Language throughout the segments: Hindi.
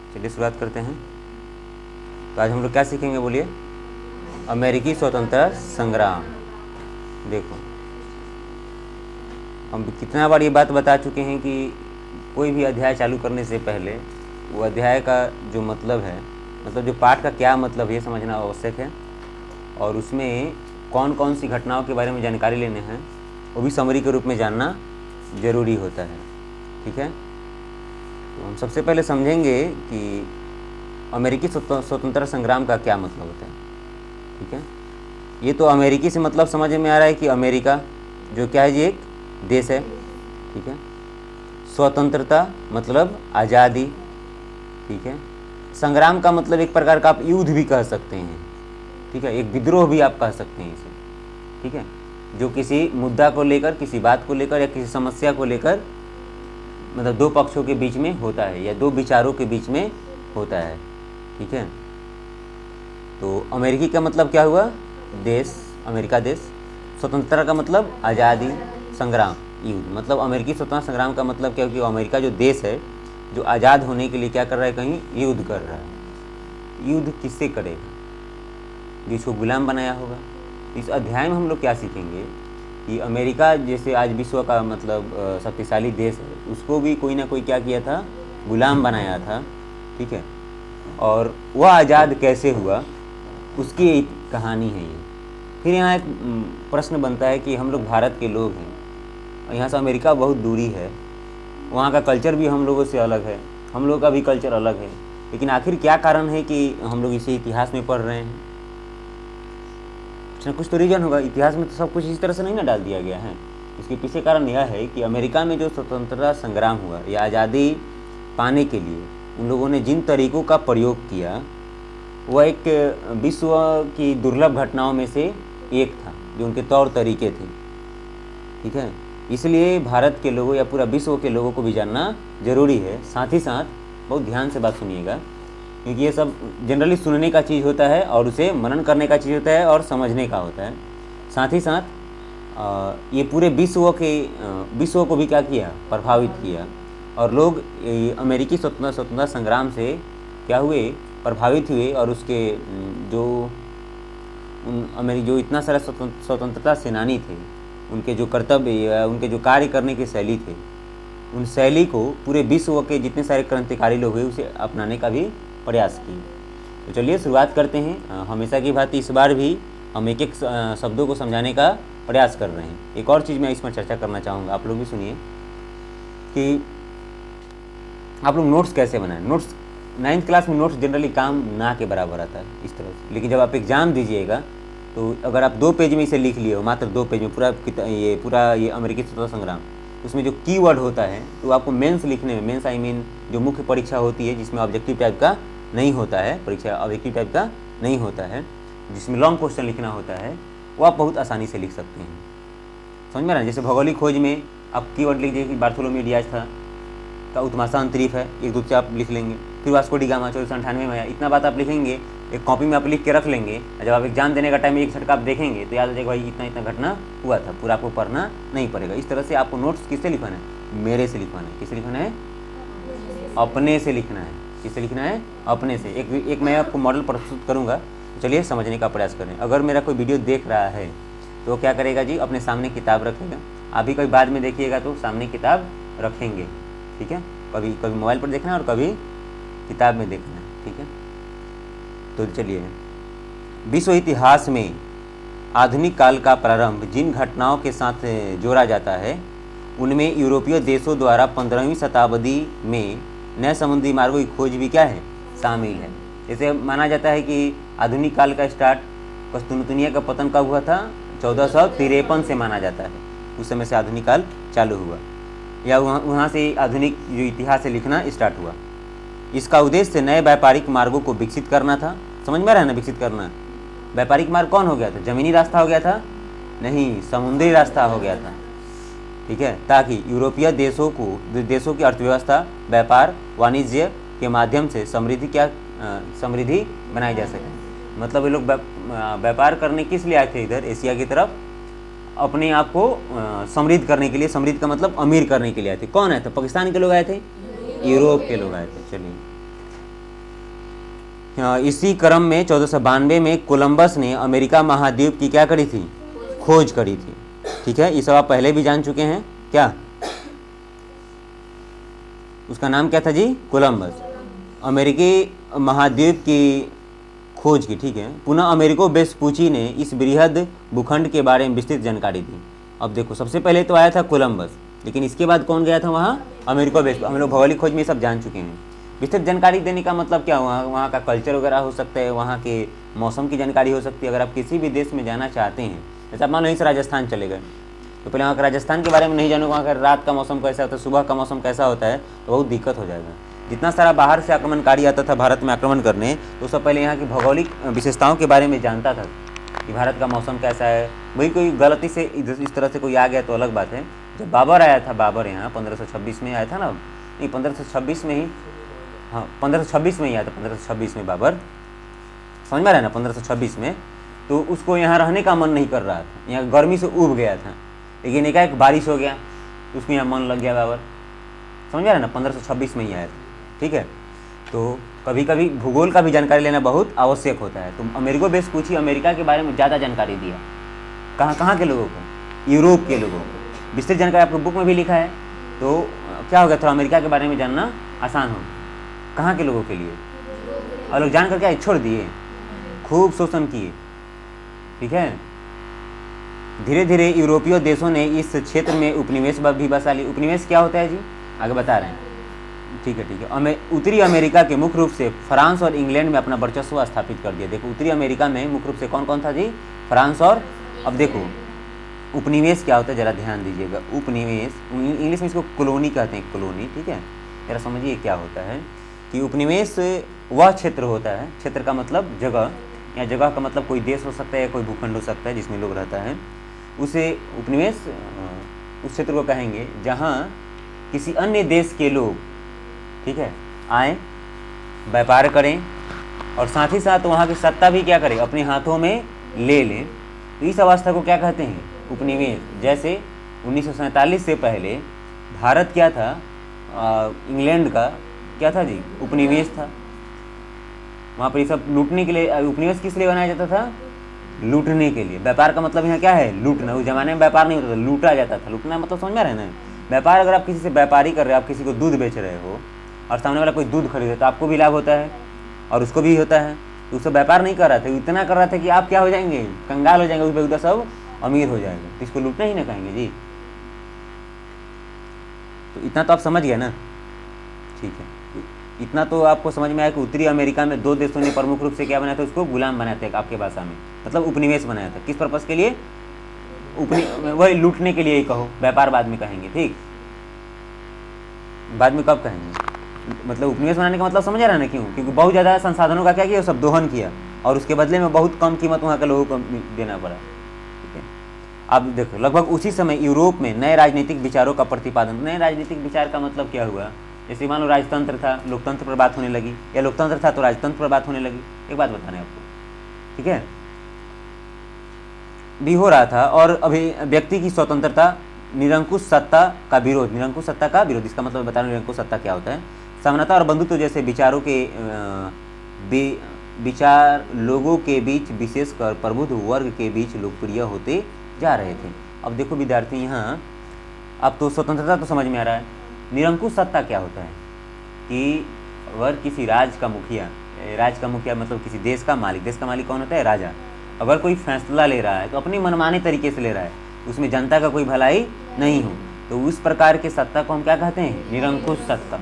चलिए शुरुआत करते हैं। तो आज हम लोग क्या सीखेंगे बोलिए? अमेरिकी स्वतंत्रता संग्राम। देखो, हम कितना बार ये बात बता चुके हैं कि कोई भी अध्याय चालू करने से पहले वो अध्याय का जो मतलब है, मतलब जो पाठ का क्या मतलब है, समझना आवश्यक है। और उसमें कौन कौन सी घटनाओं के बारे में जानकारी लेने हैं वो भी समरी के रूप में जानना जरूरी होता है। ठीक है, तो हम सबसे पहले समझेंगे कि अमेरिकी स्वतंत्रता संग्राम का क्या मतलब होता है। ठीक है, ये तो अमेरिकी से मतलब समझ में आ रहा है कि अमेरिका जो क्या है, ये एक देश है। ठीक है, स्वतंत्रता मतलब आज़ादी। ठीक है, संग्राम का मतलब एक प्रकार का आप युद्ध भी कह सकते हैं। ठीक है, एक विद्रोह भी आप कह सकते हैं इसे। ठीक है, जो किसी मुद्दा को लेकर, किसी बात को लेकर या किसी समस्या को लेकर, मतलब दो पक्षों के बीच में होता है या दो विचारों के बीच में होता है। ठीक है, तो अमेरिकी का मतलब क्या हुआ? देश, अमेरिका देश। स्वतंत्रता का मतलब आज़ादी, संग्राम, युद्ध। मतलब अमेरिकी स्वतंत्रता संग्राम का मतलब क्या है कि अमेरिका जो देश है, जो आज़ाद होने के लिए क्या कर रहा है, कहीं युद्ध कर रहा है। युद्ध किससे करेगा? जिसको गुलाम बनाया होगा। इस अध्याय में हम लोग क्या सीखेंगे कि अमेरिका जैसे आज विश्व का मतलब शक्तिशाली देश है, उसको भी कोई ना कोई क्या किया था, गुलाम बनाया था। ठीक है, और वह आज़ाद कैसे हुआ, उसकी एक कहानी है ये। फिर यहाँ एक प्रश्न बनता है कि हम लोग भारत के लोग हैं और यहाँ से अमेरिका बहुत दूरी है, वहाँ का कल्चर भी हम लोगों से अलग है, हम लोग का भी कल्चर अलग है, लेकिन आखिर क्या कारण है कि हम लोग इसे इतिहास में पढ़ रहे हैं? कुछ तो रीजन होगा। इतिहास में तो सब कुछ इस तरह से नहीं ना डाल दिया गया है। इसके पीछे कारण यह है कि अमेरिका में जो स्वतंत्रता संग्राम हुआ या आज़ादी पाने के लिए उन लोगों ने जिन तरीक़ों का प्रयोग किया, वह एक विश्व की दुर्लभ घटनाओं में से एक था, जो उनके तौर तरीके थे। ठीक है, इसलिए भारत के लोगों या पूरा विश्व के लोगों को भी जानना जरूरी है। साथ ही साथ बहुत ध्यान से बात सुनिएगा, क्योंकि ये सब जनरली सुनने का चीज़ होता है और उसे मनन करने का चीज़ होता है और समझने का होता है। साथ ही साथ ये पूरे विश्व को भी क्या किया, प्रभावित किया। और लोग अमेरिकी स्वतंत्रता संग्राम से क्या हुए, प्रभावित हुए। और उसके जो इतना सारा स्वतंत्रता सेनानी थे, उनके जो कर्तव्य, उनके जो कार्य करने की शैली थे, उन शैली को पूरे विश्व के जितने सारे क्रांतिकारी लोग हुए उसे अपनाने का भी प्रयास किए। तो चलिए शुरुआत करते हैं। हमेशा की भांति इस बार भी हम एक एक शब्दों को समझाने का प्रयास कर रहे हैं। एक और चीज़ मैं इस पर चर्चा करना चाहूँगा, आप लोग भी सुनिए कि आप लोग नोट्स कैसे बनाएं। नोट्स 9th क्लास में नोट्स जनरली काम ना के बराबर आता है इस तरह से, लेकिन जब आप एग्ज़ाम दीजिएगा तो अगर आप 2 पेज में इसे लिख लिए हो, मात्र 2 पेज में पूरा ये अमेरिकी स्वतंत्रता संग्राम, उसमें जो कीवर्ड होता है तो आपको मेंस लिखने में, मेंस आई मीन जो मुख्य परीक्षा होती है जिसमें ऑब्जेक्टिव टाइप का नहीं होता है, परीक्षा ऑब्जेक्टिव टाइप का नहीं होता है, जिसमें लॉन्ग क्वेश्चन लिखना होता है, वो आप बहुत आसानी से लिख सकते हैं। समझ में आ रहा है? जैसे भौगोलिक खोज में आप कीवर्ड लिख दीजिए कि बार्थोलोम्यू डियाज था का उत्मासा अंतरीफ है, एक दूसरे आप लिख लेंगे। फिर वास्को डी गामा 1498 में आया, इतना बात आप लिखेंगे, एक कॉपी में आप लिख के रख लेंगे। जब आप एग्जाम देने का टाइम एक झटका आप देखेंगे तो याद आ जाएगा भाई इतना इतना घटना हुआ था, पूरा आपको पढ़ना नहीं पड़ेगा। इस तरह से आपको नोट्स किससे लिखवाना है? मेरे से लिखवाना है। किससे लिखवाना है? अपने से लिखना है। किससे लिखना है? अपने से। एक मैं आपको मॉडल प्रस्तुत करूँगा, चलिए समझने का प्रयास करें। अगर मेरा कोई वीडियो देख रहा है तो क्या करेगा जी, अपने सामने किताब रखेगा। अभी कभी बाद में देखिएगा तो सामने किताब रखेंगे। ठीक है, कभी कभी मोबाइल पर देखना है और कभी किताब में देखना है। ठीक है, तो चलिए, विश्व इतिहास में आधुनिक काल का प्रारंभ जिन घटनाओं के साथ जोड़ा जाता है उनमें यूरोपीय देशों द्वारा 15वीं शताब्दी में नए समुद्री मार्गों की खोज भी क्या है, शामिल है। जैसे माना जाता है कि आधुनिक काल का स्टार्ट कस्तूनतुनिया का पतन कब हुआ था? 1453 से माना जाता है। उस समय से आधुनिक काल चालू हुआ, या वहाँ से आधुनिक जो इतिहास है लिखना स्टार्ट हुआ। इसका उद्देश्य नए व्यापारिक मार्गों को विकसित करना था। समझ में आ रहा है ना? विकसित करना। व्यापारिक मार्ग कौन हो गया था? जमीनी रास्ता हो गया था? नहीं, समुद्री रास्ता हो गया था। ठीक है, ताकि यूरोपीय देशों की अर्थव्यवस्था, व्यापार, वाणिज्य के माध्यम से समृद्धि बनाई जा सके। मतलब ये लोग व्यापार करने किस लिए आए थे इधर एशिया की तरफ? अपने आप को समृद्ध करने के लिए। समृद्ध का मतलब अमीर करने के लिए आए थे। कौन आए थे? पाकिस्तान के लोग आए थे? यूरोप के लोग आए थे। चलिए, इसी क्रम में 1492 में कोलंबस ने अमेरिका महाद्वीप की क्या करी थी, खोज करी थी। ठीक है, ये सब आप पहले भी जान चुके हैं। क्या उसका नाम क्या था जी, कोलंबस। अमेरिकी महाद्वीप की खोज की। ठीक है, पुनः अमेरिको वेस्पुची ने इस बृहद भूखंड के बारे में विस्तृत जानकारी दी। अब देखो, सबसे पहले तो आया था कोलंबस, लेकिन इसके बाद कौन गया था वहाँ, अमेरिको वेस्पुची। हम लोग भौगोलिक खोज में सब जान चुके हैं। विस्तृत जानकारी देने का मतलब क्या हुआ, वहाँ का कल्चर वगैरह हो सकता है, वहाँ के मौसम की जानकारी हो सकती है। अगर आप किसी भी देश में जाना चाहते हैं, जैसे आप मान लो यहीं से राजस्थान चले गए, तो पहले वहाँ का राजस्थान के बारे में नहीं जानोगे, वहाँ का रात का मौसम कैसा होता है, सुबह का मौसम कैसा होता है, तो बहुत दिक्कत हो जाएगा। जितना सारा बाहर से आक्रमणकारी आता था भारत में आक्रमण करने, तो सब पहले यहाँ की भौगोलिक विशेषताओं के बारे में जानता था कि भारत का मौसम कैसा है। वही कोई गलती से इस तरह से कोई आ गया तो अलग बात है। जब बाबर आया था, बाबर यहाँ 1526 में आया था ना, नहीं 1526 में ही, हाँ 1526 में ही आया था, 1526 में बाबर, समझ में आ रहा है ना, 1526 में। तो उसको यहाँ रहने का मन नहीं कर रहा था, यहाँ गर्मी से उब गया था, लेकिन एकाएक बारिश हो गया तो उसको यहाँ मन लग गया बाबर, समझ में आ रहा है ना, 1526 में ही आया था। ठीक है, तो कभी कभी भूगोल का भी जानकारी लेना बहुत आवश्यक होता है। तो अमेरिको वेस्पुची अमेरिका के बारे में ज़्यादा जानकारी दिया। कहाँ कहाँ के लोगों को, यूरोप के लोगों को। विस्तृत जानकारी आपको बुक में भी लिखा है। तो क्या हो गया, थोड़ा अमेरिका के बारे में जानना आसान हो। कहाँ के लोगों के लिए, और लोग जान कर क्या छोड़ दिए, खूब शोषण किए। ठीक है, धीरे धीरे यूरोपीय देशों ने इस क्षेत्र में उपनिवेश भी बसा ली। उपनिवेश क्या होता है जी, आगे बता रहे हैं। ठीक है, उत्तरी अमेरिका के मुख्य रूप से फ्रांस और इंग्लैंड में अपना वर्चस्व स्थापित कर दिया। देखो, उत्तरी अमेरिका में मुख्य रूप से कौन कौन था जी, फ्रांस और, अब देखो उपनिवेश क्या होता है जरा ध्यान दीजिएगा। उपनिवेश इंग्लिश में इसको कॉलोनी कहते हैं, कॉलोनी। ठीक है, जरा समझिए क्या होता है कि उपनिवेश वह क्षेत्र होता है, क्षेत्र का मतलब जगह, या जगह का मतलब कोई देश हो सकता है, कोई भूखंड हो सकता है जिसमें लोग रहता है, उसे उपनिवेश उस क्षेत्र को कहेंगे जहाँ किसी अन्य देश के लोग, ठीक है, आए, व्यापार करें और साथ ही साथ वहाँ की सत्ता भी क्या करें, अपने हाथों में ले लें। तो इस अवस्था को क्या कहते हैं, उपनिवेश। जैसे 1947 से पहले भारत क्या था, इंग्लैंड का क्या था जी, उपनिवेश था। वहाँ पर ये सब लूटने के लिए, उपनिवेश किस लिए बनाया जाता था, लूटने के लिए। व्यापार का मतलब यहाँ क्या है, लूटना। उस जमाने में व्यापार नहीं होता था, लूटा जाता था। लूटना मतलब समझ में रहे ना, व्यापार अगर आप किसी से व्यापारी कर रहे हो, आप किसी को दूध बेच रहे हो और सामने वाला कोई दूध खरीदे तो आपको भी लाभ होता है और उसको भी होता है। तो उससे व्यापार नहीं कर रहा था, इतना कर रहा था कि आप क्या हो जाएंगे, कंगाल हो जाएंगे, उस पर सब अमीर हो जाएंगे। तो इसको लूटना ही ना कहेंगे जी। तो इतना तो आप समझ गए ना, ठीक है। इतना तो आपको समझ में आया कि उत्तरी अमेरिका में दो देशों ने प्रमुख रूप से क्या बनाया था, उसको गुलाम बनाया था, आपके भाषा में मतलब उपनिवेश बनाया था। किस पर्पस के लिए, वही लूटने के लिए ही कहो, व्यापार बाद में कहेंगे, ठीक, बाद में कब कहेंगे। मतलब उपनिवेश बनाने का मतलब समझ रहा है ना, क्यों, क्योंकि बहुत ज़्यादा संसाधनों का क्या किया, सब दोहन किया और उसके बदले में बहुत कम कीमत वहाँ के लोगों को देना पड़ा। ठीक है, अब देखो लगभग उसी समय यूरोप में नए राजनीतिक विचारों का प्रतिपादन। नए राजनीतिक विचार का मतलब क्या हुआ, जैसे मान लो राजतंत्र था, लोकतंत्र पर बात होने लगी, या लोकतंत्र था तो राजतंत्र पर बात होने लगी। एक बात बताने आपको, ठीक है, भी हो रहा था। और अभी व्यक्ति की स्वतंत्रता, निरंकुश सत्ता का विरोध, निरंकुश सत्ता का विरोध, इसका मतलब बता रहा हूँ निरंकुश सत्ता क्या होता है। समानता और बंधुत्व जैसे विचारों के विचार लोगों के बीच, विशेषकर प्रबुद्ध वर्ग के बीच लोकप्रिय होते जा रहे थे। अब देखो विद्यार्थी, यहाँ अब तो स्वतंत्रता तो समझ में आ रहा है। निरंकुश सत्ता क्या होता है कि अगर किसी राज का मुखिया मतलब किसी देश का मालिक कौन होता है, राजा। अगर कोई फैसला ले रहा है तो अपनी मनमाने तरीके से ले रहा है, उसमें जनता का कोई भलाई नहीं हो, तो उस प्रकार के सत्ता को हम क्या कहते हैं, निरंकुश सत्ता।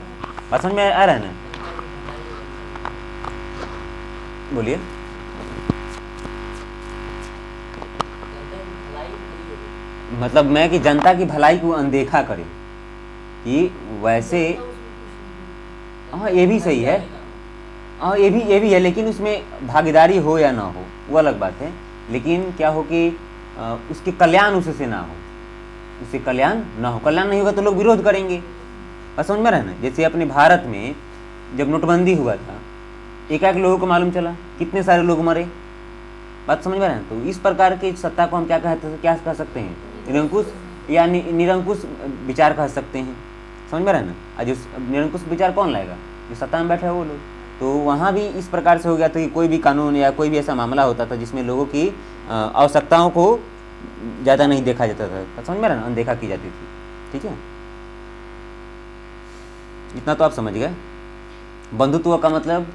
बात समझ में आ रहा है ना, बोलिए। मतलब मैं कि जनता की भलाई को अनदेखा करे, कि वैसे, हाँ ये भी सही है, हाँ ये भी है, लेकिन उसमें भागीदारी हो या ना हो वो अलग बात है। लेकिन क्या हो कि उसके कल्याण उससे ना हो, उससे कल्याण ना हो। कल्याण नहीं होगा तो लोग विरोध करेंगे। बस समझ में रहे ना, जैसे अपने भारत में जब नोटबंदी हुआ था, एक लोगों को मालूम चला, कितने सारे लोग मरे। बात समझ में रहे ना। तो इस प्रकार की सत्ता को हम क्या कह सकते हैं, निरंकुश या निरंकुश विचार कह सकते हैं। समझ में रहे ना। जो निरंकुश विचार कौन लाएगा, जो सत्ता में बैठे हैं वो लोग। तो वहाँ भी इस प्रकार से हो गया था कि कोई भी कानून या कोई भी ऐसा मामला होता था जिसमें लोगों की आवश्यकताओं को ज़्यादा नहीं देखा जाता था, समझ में रहा ना, अनदेखा की जाती थी। ठीक है, इतना तो आप समझ गए। बंधुत्व का मतलब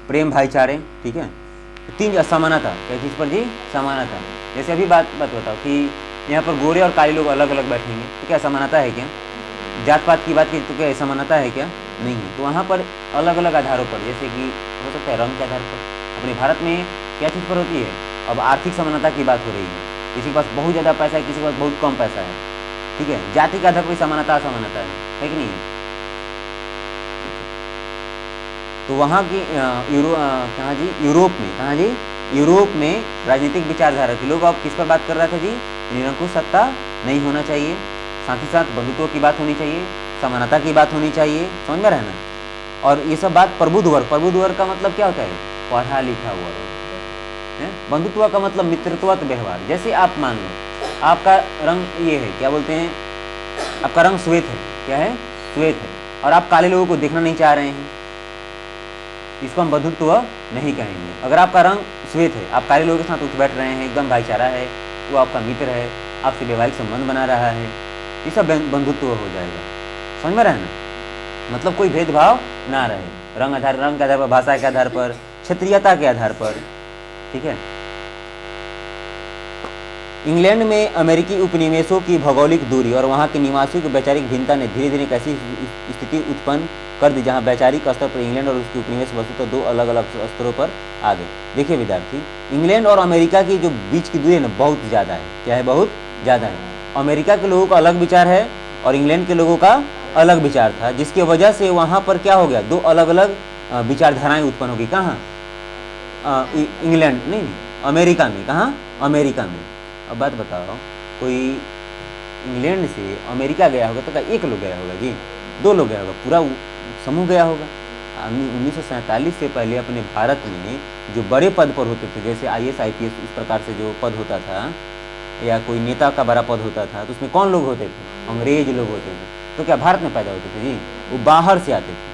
प्रेम भाईचारे। ठीक है, तीन समानता, क्या चीज़ पर जी, समानता। जैसे अभी बात बताओ कि यहाँ पर गोरे और काले लोग अलग अलग बैठेंगे तो क्या समानता है क्या? जात पात की बात की तो क्या समानता है क्या? नहीं है। तो वहाँ पर अलग अलग आधारों पर, जैसे कि हो सकता है रंग के आधार पर। अपने भारत में क्या चीज़ पर होती है? अब आर्थिक समानता की बात हो रही है, किसी के पास बहुत ज़्यादा पैसा है, किसी के पास बहुत कम पैसा है। ठीक है, जाति के आधार पर समानता असमानता है कि नहीं है? तो वहाँ की कहाँ जी, यूरोप में, कहाँ जी, यूरोप में राजनीतिक विचारधारा के लोग, अब किस पर बात कर रहा था जी? निरंकुश सत्ता नहीं होना चाहिए, साथ ही साथ बंधुत्व की बात होनी चाहिए, समानता की बात होनी चाहिए, समझ में रहना। और ये सब बात प्रबुद्ध वर्ग, प्रबुद्ध वर्ग का मतलब क्या होता है? पढ़ा लिखा हुआ वर्ग। बंधुत्व का मतलब मित्रत्वत व्यवहार। जैसे आप मान लो आपका रंग ये है, क्या बोलते हैं, आपका रंग श्वेत है, क्या है? श्वेत है, और आप काले लोगों को देखना नहीं चाह रहे हैं, इसको हम बंधुत्व नहीं कहेंगे। अगर आपका रंग श्वेत है, आप काले लोगों के साथ उठ बैठ रहे हैं, एकदम भाईचारा है, वो आपका मित्र है, आपसे वैवाहिक संबंध बना रहा है, ये सब बंधुत्व हो जाएगा, समझ में रहना। मतलब कोई भेदभाव ना रहे, रंग के आधार पर, भाषा के आधार पर, क्षेत्रीयता के आधार पर। ठीक है, इंग्लैंड में अमेरिकी उपनिवेशों की भौगोलिक दूरी और वहाँ के निवासियों की वैचारिक भिन्नता ने धीरे धीरे एक ऐसी स्थिति उत्पन्न कर दी जहाँ वैचारिक स्तर पर इंग्लैंड और उसके उपनिवेश वस्तुतः दो अलग अलग स्तरों पर आ गए। देखिए विद्यार्थी, इंग्लैंड और अमेरिका की जो बीच की दूरी है ना, बहुत ज़्यादा है। क्या है? बहुत ज़्यादा है। अमेरिका के लोगों का अलग विचार है और इंग्लैंड के लोगों का अलग विचार था, जिसकी वजह से वहाँ पर क्या हो गया? दो अलग अलग विचारधाराएँ उत्पन्न हो गई। कहाँ? इंग्लैंड नहीं, अमेरिका में। कहाँ? अमेरिका में। अब बात बताओ, कोई इंग्लैंड से अमेरिका गया होगा तो क्या एक लोग गया होगा जी? दो लोग गया होगा? पूरा समूह गया होगा। 1947 से पहले अपने भारत में जो बड़े पद पर होते थे, जैसे IAS IPS इस प्रकार से जो पद होता था, या कोई नेता का बड़ा पद होता था, तो उसमें कौन लोग होते थे? अंग्रेज लोग होते थे। तो क्या भारत में पैदा होते थे जी? वो बाहर से आते थे।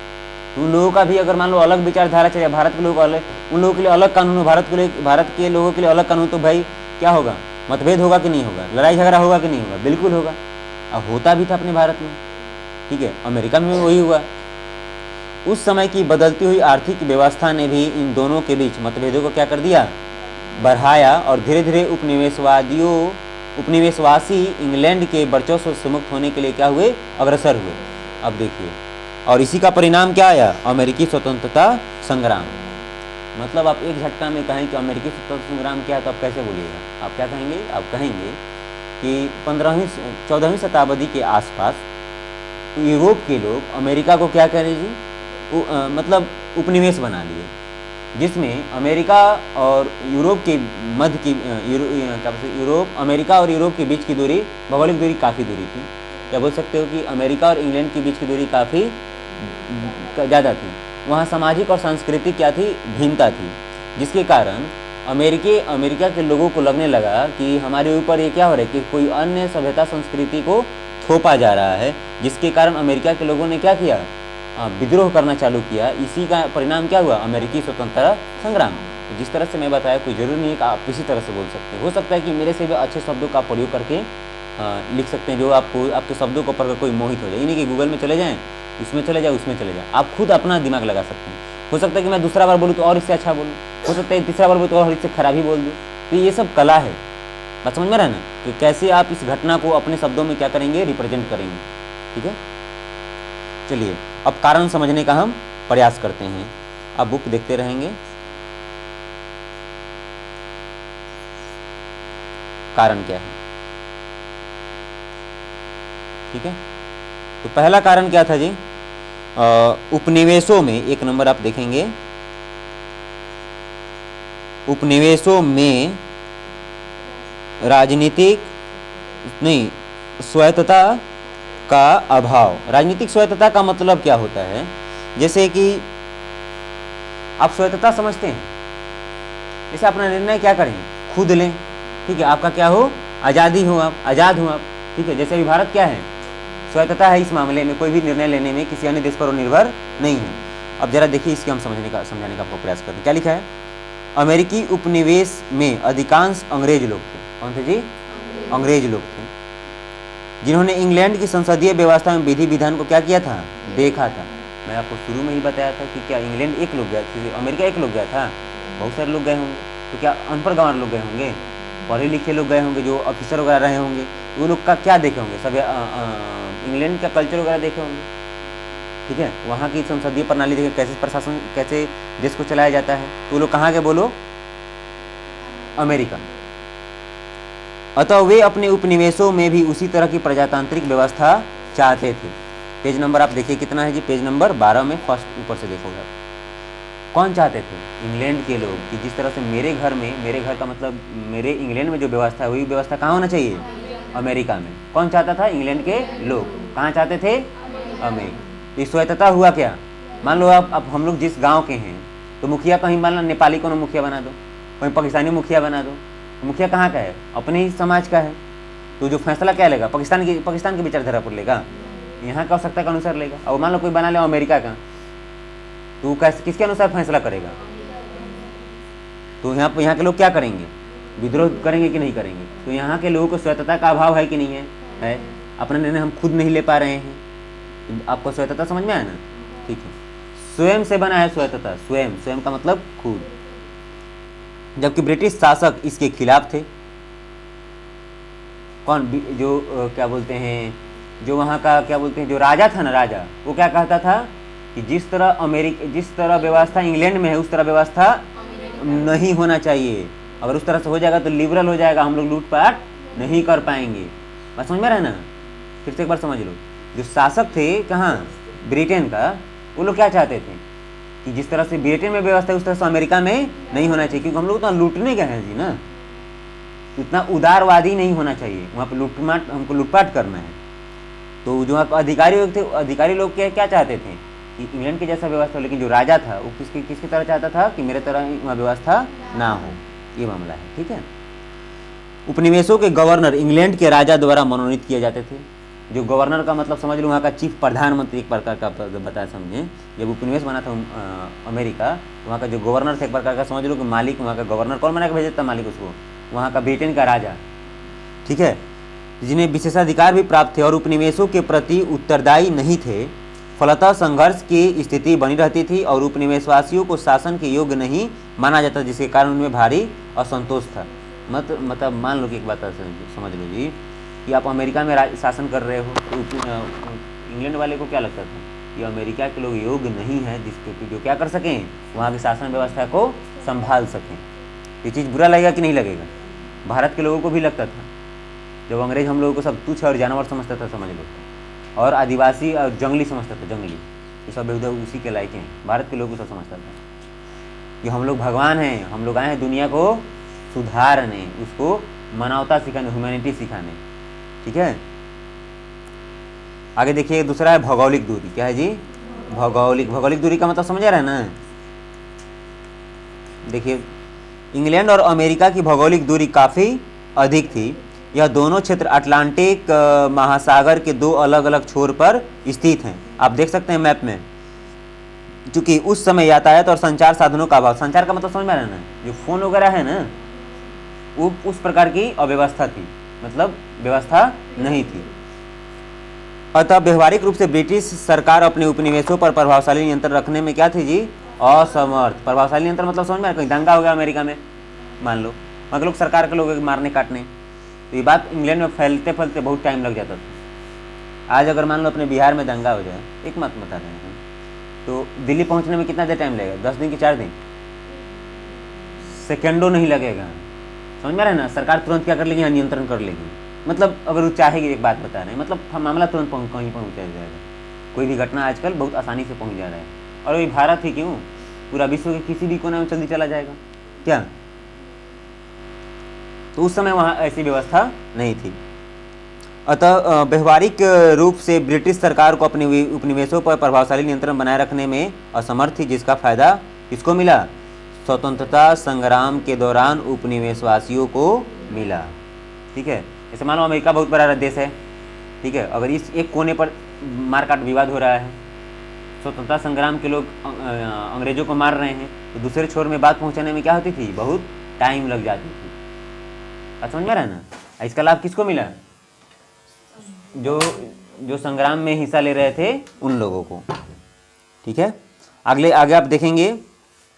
तो उन लोगों का भी अगर मान लो अलग विचारधारा चले, भारत के लोग अलग, उन लोगों के लिए अलग कानून हो, भारत के लोगों के लिए अलग कानून, तो भाई क्या होगा? मतभेद होगा कि नहीं होगा? लड़ाई झगड़ा होगा कि नहीं होगा? बिल्कुल होगा। अब होता भी था अपने भारत में। ठीक है, अमेरिका में वही हुआ। उस समय की बदलती हुई आर्थिक व्यवस्था ने भी इन दोनों के बीच मतभेदों को क्या कर दिया? बढ़ाया, और धीरे धीरे उपनिवेशवासी इंग्लैंड के वर्चस्व से मुक्त होने के लिए क्या हुए? अग्रसर हुए। अब देखिए, और इसी का परिणाम क्या आया? अमेरिकी स्वतंत्रता संग्राम। मतलब आप एक झटका में कहें कि अमेरिकी स्वतंत्रता संग्राम क्या है, तो आप कैसे बोलिएगा? आप क्या कहेंगे? आप कहेंगे कि 14वीं शताब्दी के आसपास यूरोप के लोग अमेरिका को क्या करें जी? मतलब उपनिवेश बना लिए, जिसमें अमेरिका और यूरोप के मध्य की यूरोप, अमेरिका और यूरोप के बीच की दूरी, भौगोलिक दूरी काफ़ी दूरी थी। क्या बोल सकते हो कि अमेरिका और इंग्लैंड के बीच की दूरी काफ़ी ज़्यादा थी। वहाँ सामाजिक और सांस्कृतिक क्या थी? भिन्नता थी, जिसके कारण अमेरिका के लोगों को लगने लगा कि हमारे ऊपर ये क्या हो रहा है कि कोई अन्य सभ्यता संस्कृति को थोपा जा रहा है, जिसके कारण अमेरिका के लोगों ने क्या किया? विद्रोह करना चालू किया। इसी का परिणाम क्या हुआ? अमेरिकी स्वतंत्रता संग्राम। जिस तरह से मैं बताया, कोई जरूरी नहीं है कि आप इसी तरह से बोल सकते हैं। हो सकता है कि मेरे से भी अच्छे शब्दों का प्रयोग करके लिख सकते हैं, जो आपको आपके शब्दों को पढ़कर कोई मोहित हो जाए। नहीं कि गूगल में चले जाएँ, उसमें चले जाए, उसमें चले जाए, आप खुद अपना दिमाग लगा सकते हैं। हो सकता है कि मैं दूसरा बार बोलूँ तो और इससे अच्छा बोलूँ, हो सकता है तीसरा बार बोलूँ तो और इससे खराब ही बोल दूँ। तो ये सब कला है, बात समझ में रहा ना, कि कैसे आप इस घटना को अपने शब्दों में क्या करेंगे? रिप्रेजेंट करेंगे। ठीक है, चलिए अब कारण समझने का हम प्रयास करते हैं। अब बुक देखते रहेंगे। कारण क्या है? ठीक है, तो पहला कारण क्या था जी? उपनिवेशों में, एक नंबर आप देखेंगे, उपनिवेशों में राजनीतिक नहीं स्वायत्तता का अभाव। राजनीतिक स्वायत्तता का मतलब क्या होता है? जैसे कि आप स्वायत्तता समझते हैं, जैसे अपना निर्णय क्या करें? खुद लें। ठीक है, आपका क्या हो? आज़ादी हो, आप आज़ाद हो आप। ठीक है, जैसे अभी भारत क्या है? स्वायत्तता है इस मामले में, कोई भी निर्णय लेने में किसी अन्य देश पर निर्भर नहीं है। अब जरा देखिए, इसके हम समझाने का आपको प्रयास करते हैं। क्या लिखा है? अमेरिकी उपनिवेश में अधिकांश अंग्रेज लोग थे। कौन थे जी? अंग्रेज लोग थे, जिन्होंने इंग्लैंड की संसदीय व्यवस्था में विधि विधान को क्या किया था? देखा था। मैं आपको शुरू में ही बताया था कि क्या इंग्लैंड एक लोग गया, अमेरिका एक लोग गया था? बहुत सारे लोग गए होंगे। तो क्या अनपढ़ गंवार लोग गए होंगे? पढ़े लिखे लोग गए होंगे, जो ऑफिसर वगैरह रहे होंगे, वो लोग का क्या देखे होंगे? सब इंग्लैंड का कल्चर वगैरह देखे होंगे। ठीक है, वहाँ की संसदीय प्रणाली देखे, कैसे प्रशासन, कैसे देश को चलाया जाता है। तो वो लोग कहाँ के बोलो? अमेरिका। अतः वे अपने उपनिवेशों में भी उसी तरह की प्रजातांत्रिक व्यवस्था चाहते थे। पेज नंबर आप देखिए कितना है जी? पेज नंबर 12 में फर्स्ट ऊपर से देखोगे। कौन चाहते थे? इंग्लैंड के लोग, कि जिस तरह से मेरे घर में, मेरे घर का मतलब मेरे इंग्लैंड में जो व्यवस्था है वही व्यवस्था कहाँ होना चाहिए? अमेरिका में। कौन चाहता था? इंग्लैंड के लोग। कहाँ चाहते थे? अमेरिका। तो स्वायत्तता हुआ क्या? मान लो अब हम लोग जिस गाँव के हैं, तो मुखिया कहीं मान लो नेपाली को मुखिया बना दो, कहीं पाकिस्तानी मुखिया बना दो। मुखिया कहाँ का है? अपने ही समाज का है। तो जो फैसला क्या लेगा? पाकिस्तान की विचारधारा पर लेगा, यहाँ का आवश्यकता के अनुसार लेगा। और मान लो कोई बना ले अमेरिका का, तो कैसे, किसके अनुसार फैसला करेगा? तो यहाँ के लोग क्या करेंगे? विद्रोह करेंगे कि नहीं करेंगे? तो यहाँ के लोगों को स्वायत्तता का अभाव है कि नहीं है? है। अपना निर्णय हम खुद नहीं ले पा रहे हैं। आपको स्वायत्तता समझ में आया ना? ठीक है, स्वयं से बना है स्वायत्तता। स्वयं का मतलब खुद। जबकि ब्रिटिश शासक इसके खिलाफ थे। कौन? जो क्या बोलते हैं, जो वहाँ का क्या बोलते हैं, जो राजा था ना, राजा, वो क्या कहता था कि जिस तरह व्यवस्था इंग्लैंड में है उस तरह व्यवस्था नहीं होना चाहिए। अगर उस तरह से हो जाएगा तो लिबरल हो जाएगा, हम लोग लूटपाट नहीं कर पाएंगे। बात समझ में रहे ना? फिर से एक बार समझ लो। जो शासक थे कहाँ? ब्रिटेन का, वो लोग क्या चाहते थे कि जिस तरह से ब्रिटेन में व्यवस्था है उस तरह से अमेरिका में नहीं होना चाहिए, क्योंकि हम लोग तो लूटने गए हैं जी ना। इतना उदारवादी नहीं होना चाहिए, वहाँ पर हमको लूटपाट करना है। तो जो अधिकारी लोग थे, अधिकारी लोग क्या चाहते थे कि इंग्लैंड की जैसा व्यवस्था, लेकिन जो राजा था वो किसकी तरह चाहता था कि मेरे तरह वहाँ व्यवस्था ना हो। ये मामला है। ठीक है, उपनिवेशों के गवर्नर इंग्लैंड के राजा द्वारा मनोनीत किए जाते थे। जो गवर्नर का मतलब समझ लो वहाँ का चीफ प्रधानमंत्री, एक प्रकार का बताया समझे। जब उपनिवेश बना था अमेरिका, तो वहाँ का जो गवर्नर था एक प्रकार का समझ लो कि मालिक, वहाँ का गवर्नर कौन बना के भेज देता? मालिक उसको, वहाँ का ब्रिटेन का राजा। ठीक है, जिन्हें विशेषाधिकार भी प्राप्त थे और उपनिवेशों के प्रति उत्तरदायी नहीं थे। फलतः संघर्ष की स्थिति बनी रहती थी और उपनिवेशवासियों को शासन के योग्य नहीं माना जाता, जिसके कारण उनमें भारी असंतोष था। मतलब मान लो कि एक बात समझ लो जी कि आप अमेरिका में शासन कर रहे हो, तो इंग्लैंड वाले को क्या लगता था कि अमेरिका के लोग योग्य नहीं हैं जिसके जो क्या कर सकें, वहाँ की शासन व्यवस्था को संभाल सकें। ये चीज़ बुरा लगेगा कि नहीं लगेगा? भारत के लोगों को भी लगता था। जब अंग्रेज हम लोगों को सब तुच्छ और जानवर समझता था, समझ लो, और आदिवासी और जंगली समझता था, जंगली, ये सब उधर उसी के लायक हैं। भारत के लोगों को सब समझता था कि हम लोग भगवान हैं, हम लोग आए हैं दुनिया को सुधारने, उसको मानवता सिखाने, ह्यूमैनिटी सिखाने। ठीक है, आगे देखिए दूसरा है भौगोलिक दूरी। क्या है जी? भौगोलिक दूरी का मतलब समझ रहे हैं ना? देखिए, इंग्लैंड और अमेरिका की भौगोलिक दूरी काफ़ी अधिक थी। यह दोनों क्षेत्र अटलांटिक महासागर के दो अलग अलग छोर पर स्थित हैं। आप देख सकते हैं मैप में। चूंकि उस समय यातायात और संचार साधनों का अभाव, संचार का मतलब समझ में आ रहा है ना? जो फोन वगैरह है ना, वो उस प्रकार की अव्यवस्था थी, मतलब व्यवस्था नहीं थी। अतः व्यवहारिक रूप से ब्रिटिश सरकार अपने उपनिवेशों पर प्रभावशाली नियंत्रण रखने में क्या थी जी? असमर्थ। प्रभावशाली नियंत्रण मतलब समझ में? कहीं दंगा हो गया अमेरिका में, मान लो, वहाँ के लोग सरकार के लोग मारने काटने, तो ये बात इंग्लैंड में फैलते फैलते बहुत टाइम लग जाता था। आज अगर मान लो अपने बिहार में दंगा हो जाए, एक मत बता रहे हैं, तो दिल्ली पहुंचने में कितना देर टाइम लगेगा? 10 दिन कि 4 दिन? सेकेंडों नहीं लगेगा। समझ में आ रहा है ना? सरकार तुरंत क्या कर लेगी? यहाँ नियंत्रण कर लेगी। मतलब अगर वो चाहेगी, एक बात बता रहे हैं, मतलब मामला तुरंत कहीं पहुँचा जाएगा। कोई भी घटना आजकल बहुत आसानी से पहुँच जा रहा है। और वही भारत ही क्यों, पूरा विश्व के किसी भी कोने में जल्दी चला जाएगा क्या? तो उस समय वहाँ ऐसी व्यवस्था नहीं थी। अतः व्यवहारिक रूप से ब्रिटिश सरकार को अपने उपनिवेशों पर प्रभावशाली नियंत्रण बनाए रखने में असमर्थ थी, जिसका फायदा किसको मिला? स्वतंत्रता संग्राम के दौरान उपनिवेशवासियों को मिला। ठीक है, जैसे मान लो अमेरिका बहुत बड़ा देश है, ठीक है, अगर इस एक कोने पर मारकाट विवाद हो रहा है, स्वतंत्रता संग्राम के लोग अंग्रेजों को मार रहे हैं, तो दूसरे छोर में बात पहुंचाने में क्या होती थी, बहुत टाइम लग जाती थी। बात समझ में आ रहा है ना। इसका लाभ किसको मिला, जो संग्राम में हिस्सा ले रहे थे उन लोगों को। ठीक है, आगे आप देखेंगे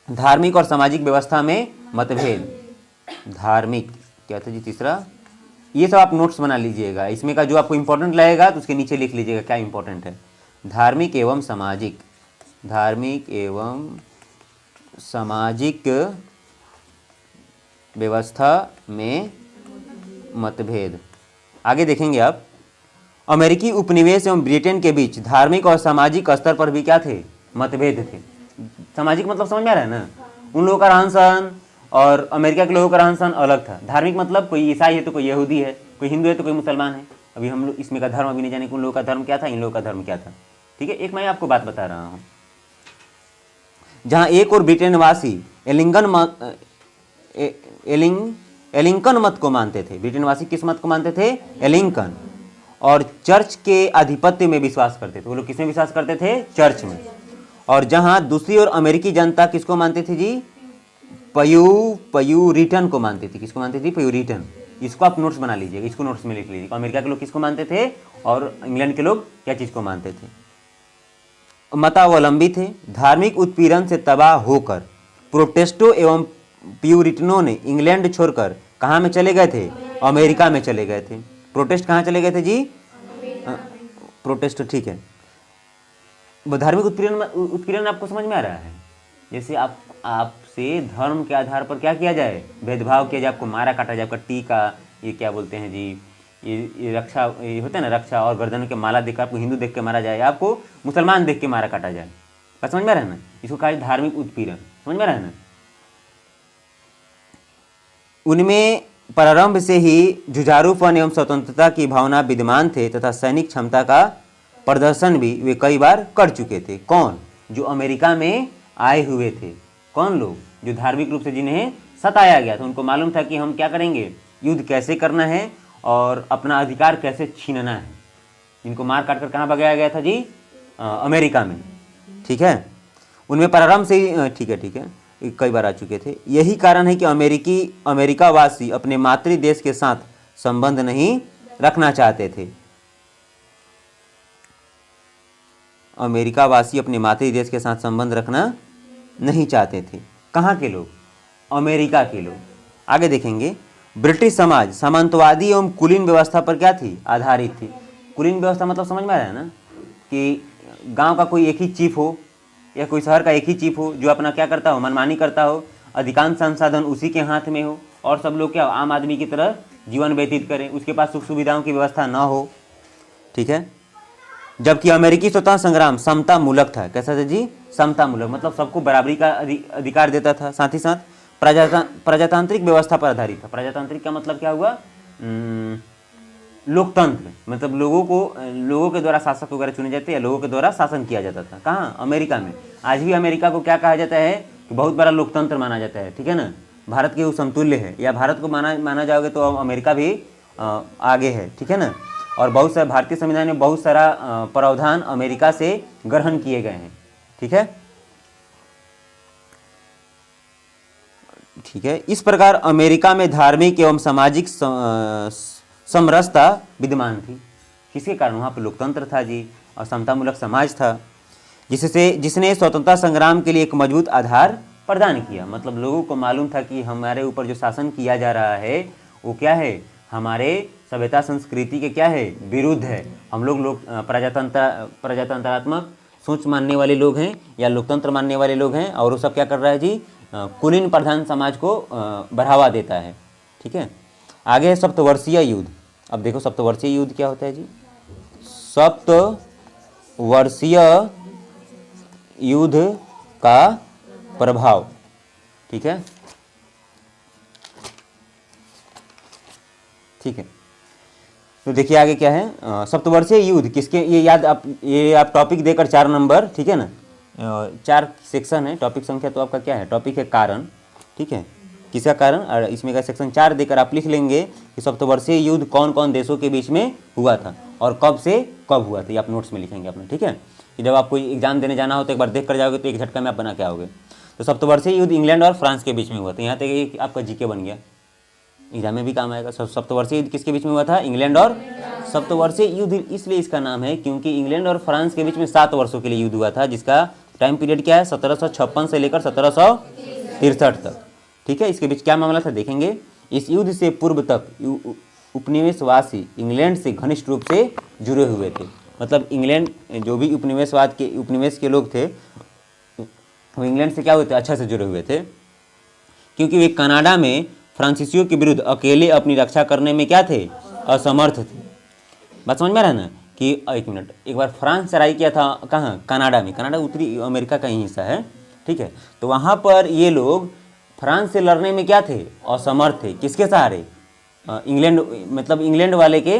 धार्मिक और सामाजिक व्यवस्था में मतभेद। धार्मिक क्या था जी तीसरा, ये सब आप नोट्स बना लीजिएगा, इसमें का जो आपको इंपॉर्टेंट लगेगा तो उसके नीचे लिख लीजिएगा क्या इंपॉर्टेंट है। धार्मिक एवं सामाजिक, धार्मिक एवं सामाजिक व्यवस्था में मतभेद। आगे देखेंगे आप, अमेरिकी उपनिवेश एवं ब्रिटेन के बीच धार्मिक और सामाजिक स्तर पर भी क्या थे, मतभेद थे। सामाजिक मतलब समझ में आ रहा है ना, उन लोगों का रहन सहन और अमेरिका के लोगों का रहन सहन अलग था। धार्मिक मतलब कोई ईसाई है तो कोई यहूदी है, कोई हिंदू है तो कोई मुसलमान है। अभी हम लोग इसमें का धर्म अभी नहीं जाने कि उन लोगों का धर्म क्या था, इन लोगों का धर्म क्या था। ठीक है, एक मैं आपको बात बता रहा हूँ। जहाँ एक और ब्रिटेनवासी एलिंकन मत को मानते थे। ब्रिटेनवासी किस मत को मानते थे, एलिंकन, और चर्च के आधिपत्य में विश्वास करते थे। वो लोग किसमें विश्वास करते थे, चर्च में। और जहाँ दूसरी ओर अमेरिकी जनता किसको मानती थी जी, प्यूरिटन को मानती थी। किसको मानती थी, प्यूरिटन। इसको आप नोट्स बना लीजिएगा, इसको नोट्स में लिख लीजिए। अमेरिका के लोग किसको मानते थे और इंग्लैंड के लोग क्या चीज़ को मानते थे, मतावलंबी थे। धार्मिक उत्पीड़न से तबाह होकर प्रोटेस्टों एवं प्यूरिटनों ने इंग्लैंड छोड़कर कहाँ में चले गए थे, अमेरिका में चले गए थे। प्रोटेस्ट कहाँ चले गए थे जी, प्रोटेस्ट। ठीक है, धार्मिक उत्पीड़न आपको समझ में आ रहा है। जैसे आपसे धर्म के आधार पर क्या किया जाए, भेदभाव किया जाए, आपको मारा काटा जाए, आपका टीका, ये क्या बोलते हैं जी, ये रक्षा, ये होता है ना रक्षा, और गर्दन के माला देकर आपको हिंदू देख के मारा जाए, आपको मुसलमान देख के मारा काटा जाए। बात समझ में आ रहा है ना, इसको कहा धार्मिक उत्पीड़न। समझ में आ रहा है ना। उनमें प्रारंभ से ही जुझारूपन एवं स्वतंत्रता की भावना विद्यमान थे तथा सैनिक क्षमता का प्रदर्शन भी वे कई बार कर चुके थे। कौन, जो अमेरिका में आए हुए थे। कौन लोग, जो धार्मिक रूप से जिन्हें सताया गया था, उनको मालूम था कि हम क्या करेंगे, युद्ध कैसे करना है और अपना अधिकार कैसे छीनना है। इनको मार काट कर कहाँ भगाया गया था जी, अमेरिका में। ठीक है, उनमें प्रारंभ से ही ठीक है कई बार आ चुके थे। यही कारण है कि अमेरिकावासी अपने मातृ देश के साथ संबंध नहीं रखना चाहते थे। अमेरिकावासी अपने मातृ देश के साथ संबंध रखना नहीं चाहते थे। कहाँ के लोग, अमेरिका के लोग। आगे देखेंगे, ब्रिटिश समाज सामंतवादी एवं कुलीन व्यवस्था पर क्या थी, आधारित थी। कुलीन व्यवस्था मतलब समझ में आ रहा है ना, कि गांव का कोई एक ही चीफ हो या कोई शहर का एक ही चीफ हो, जो अपना क्या करता हो, मनमानी करता हो, अधिकांश संसाधन उसी के हाथ में हो, और सब लोग क्या आम आदमी की तरह जीवन व्यतीत करें, उसके पास सुख सुविधाओं की व्यवस्था ना हो। ठीक है, जबकि अमेरिकी स्वतंत्रता संग्राम समता मूलक था। कैसा था जी, समता मूलक, मतलब सबको बराबरी का अधिकार देता था। साथ ही साथ प्रजातांत्रिक व्यवस्था पर आधारित था। प्रजातांत्रिक का मतलब क्या हुआ, लोकतंत्र, मतलब लोगों के द्वारा शासक वगैरह चुने जाते या लोगों के द्वारा शासन किया जाता था। कहाँ, अमेरिका में। आज भी अमेरिका को क्या कहा जाता है कि बहुत बड़ा लोकतंत्र माना जाता है। ठीक है ना, भारत के समतुल्य है, या भारत को माना जाओगे तो अमेरिका भी आगे है। ठीक है ना, और बहुत सारे भारतीय संविधान में बहुत सारा प्रावधान अमेरिका से ग्रहण किए गए हैं। ठीक है, ठीक है। इस प्रकार अमेरिका में धार्मिक एवं सामाजिक समरसता विद्यमान थी। किसके कारण, वहाँ पर लोकतंत्र था जी, और समतामूलक समाज था, जिसने स्वतंत्रता संग्राम के लिए एक मजबूत आधार प्रदान किया। मतलब लोगों को मालूम था कि हमारे ऊपर जो शासन किया जा रहा है वो क्या है, हमारे सभ्यता संस्कृति के क्या है, विरुद्ध है। हम लोग प्रजातंत्रात्मक सोच मानने वाले लोग हैं या लोकतंत्र मानने वाले लोग हैं, और वो सब क्या कर रहा है जी, कुलीन प्रधान समाज को बढ़ावा देता है। ठीक है, आगे है सप्तवर्षीय युद्ध। अब देखो सप्तवर्षीय युद्ध क्या होता है जी, सप्तवर्षीय युद्ध का प्रभाव। ठीक है, ठीक है, तो देखिए आगे क्या है, सप्तवर्षीय युद्ध किसके, ये आप टॉपिक देकर 4 नंबर, ठीक है ना, 4 सेक्शन है। टॉपिक संख्या तो आपका क्या है, टॉपिक है कारण। ठीक है, किसका कारण, और इसमें का सेक्शन 4 देकर आप लिख लेंगे कि सप्तवर्षीय युद्ध कौन कौन देशों के बीच में हुआ था और कब से कब हुआ था, ये आप नोट्स में लिखेंगे अपने, ठीक है। कि जब आप कोई एग्जाम देने जाना हो तो एक बार देख कर जाओगे तो एक झटका में आप बना के आओगे। तो सप्तवर्षीय युद्ध इंग्लैंड और फ्रांस के बीच में हुआ था। यहाँ तक एक आपका जीके बन गया, एग्जाम में भी काम आएगा। सप्तवर्षीय युद्ध किसके बीच में हुआ था, इंग्लैंड और, सप्तवर्षीय युद्ध इसलिए इसका नाम है क्योंकि इंग्लैंड और फ्रांस के बीच में 7 वर्षों के लिए युद्ध हुआ था, जिसका टाइम पीरियड क्या है 1756 से लेकर 1763 तक, ठीक है। इसके बीच क्या मामला था देखेंगे। इस युद्ध से पूर्व तक उपनिवेशवासी इंग्लैंड से घनिष्ठ रूप से जुड़े हुए थे। मतलब इंग्लैंड जो भी उपनिवेश के लोग थे वो इंग्लैंड से क्या हुए थे, अच्छा से जुड़े हुए थे, क्योंकि वे कनाडा में फ्रांसीसियों के विरुद्ध अकेले अपनी रक्षा करने में क्या थे, असमर्थ थे। बात समझ में आ रहा है ना कि एक मिनट, एक बार फ्रांस चढ़ाई किया था कहाँ, कनाडा में। कनाडा उत्तरी अमेरिका का ही हिस्सा है, ठीक है। तो वहाँ पर ये लोग फ्रांस से लड़ने में क्या थे, असमर्थ थे। किसके सहारे, इंग्लैंड, मतलब इंग्लैंड वाले के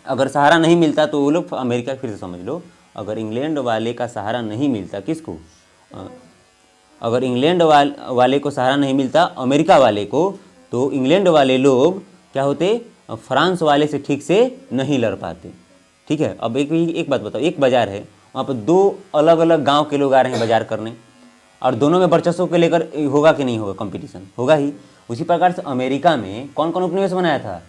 अगर सहारा नहीं मिलता तो वो लोग, अमेरिका फिर से समझ लो, अगर इंग्लैंड वाले का सहारा नहीं मिलता, किसको, अगर इंग्लैंड वाले को सहारा नहीं मिलता अमेरिका वाले को, तो इंग्लैंड वाले लोग क्या होते, फ्रांस वाले से ठीक से नहीं लड़ पाते, ठीक है। अब एक बात बताओ, एक बाजार है, वहाँ पर 2 अलग अलग गांव के लोग आ रहे हैं बाजार करने, और दोनों में वर्चस्व को लेकर होगा कि नहीं होगा, कंपटीशन होगा ही। उसी प्रकार से अमेरिका में कौन कौन उपनिवेश बनाया था,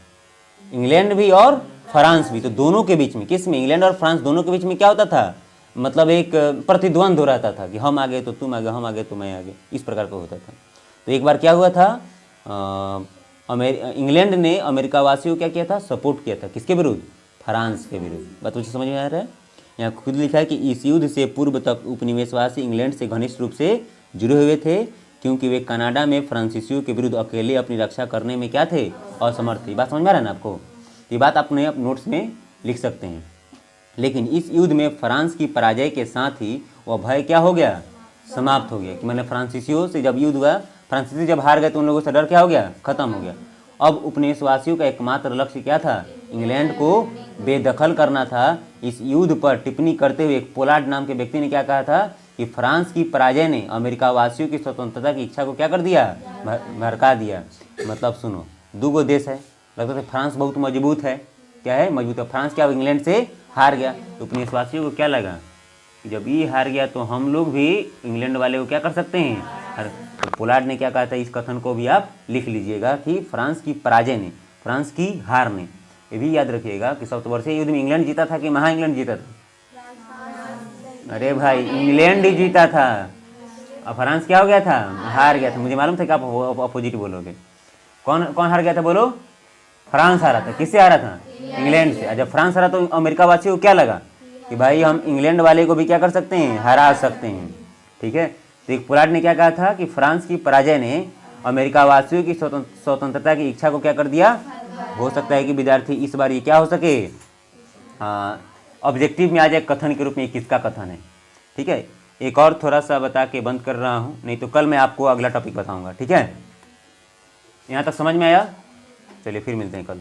इंग्लैंड भी और फ्रांस भी। तो दोनों के बीच में, किस में, इंग्लैंड और फ्रांस दोनों के बीच में क्या होता था, मतलब एक प्रतिद्वंद हो रहता था कि हम आगे तो तुम आगे, हम आगे तो मैं आगे, इस प्रकार का होता था। तो एक बार क्या हुआ था, इंग्लैंड ने अमेरिका वासियों क्या किया था, सपोर्ट किया था, किसके विरुद्ध, फ्रांस के विरुद्ध। बात मुझे समझ में आ रहा है। यहाँ खुद लिखा है कि इस युद्ध से पूर्व तक उपनिवेशवासी इंग्लैंड से घनिष्ठ रूप से जुड़े हुए थे, क्योंकि वे कनाडा में फ्रांसीसियों के विरुद्ध अकेले अपनी रक्षा करने में क्या थे, असमर्थ थे। बात समझ में आ रहा है ना आपको। ये बात अपने आप नोट्स में लिख सकते हैं। लेकिन इस युद्ध में फ्रांस की पराजय के साथ ही वह भय क्या हो गया, समाप्त हो गया। कि मतलब फ्रांसीसियों से जब युद्ध हुआ, फ्रांसीसी जब हार गए तो उन लोगों से डर क्या हो गया, खत्म हो गया। अब उपनिवेशवासियों का एकमात्र लक्ष्य क्या था, इंग्लैंड को बेदखल करना था। इस युद्ध पर टिप्पणी करते हुए एक पोलार्ड नाम के व्यक्ति ने क्या कहा था कि फ्रांस की पराजय ने अमेरिका वासियों की स्वतंत्रता की इच्छा को क्या कर दिया, भड़का दिया। मतलब सुनो, 2 देश है, लगता है फ्रांस बहुत मजबूत है, क्या है, मजबूत है। फ्रांस क्या इंग्लैंड से हार गया, तो उपनिवेशवासियों को क्या लगा कि जब ये हार गया तो हम लोग भी इंग्लैंड वाले को क्या कर सकते हैं। तो पोलार्ड ने क्या कहा था, इस कथन को भी आप लिख लीजिएगा कि फ्रांस की पराजय ने, फ्रांस की हार ने। ये भी याद रखिएगा कि सप्तवर्षीय युद्ध में इंग्लैंड जीता था कि महा इंग्लैंड जीता था। अरे भाई, इंग्लैंड ही जीता था और फ्रांस क्या हो गया था, हार गया था। मुझे मालूम था कि आप अपोजिट बोलोगे। कौन कौन हार गया था, बोलो। फ्रांस हारा था। किससे हारा था, इंग्लैंड से। जब फ्रांस हारा तो अमेरिका वासियों को क्या लगा कि भाई हम इंग्लैंड वाले को भी क्या कर सकते हैं, हरा सकते हैं, ठीक है। तो एक पोलार्ड ने क्या कहा था कि फ्रांस की पराजय ने अमेरिका वासियों की स्वतंत्रता की इच्छा को क्या कर दिया। हो सकता है कि विद्यार्थी इस बार ये क्या हो सके, ऑब्जेक्टिव में आ जाए कथन के रूप में, किसका कथन है, ठीक है। एक और थोड़ा सा बता के बंद कर रहा हूँ, नहीं तो कल मैं आपको अगला टॉपिक बताऊँगा, ठीक है। यहाँ तक समझ में आया। चलिए फिर मिलते हैं कल।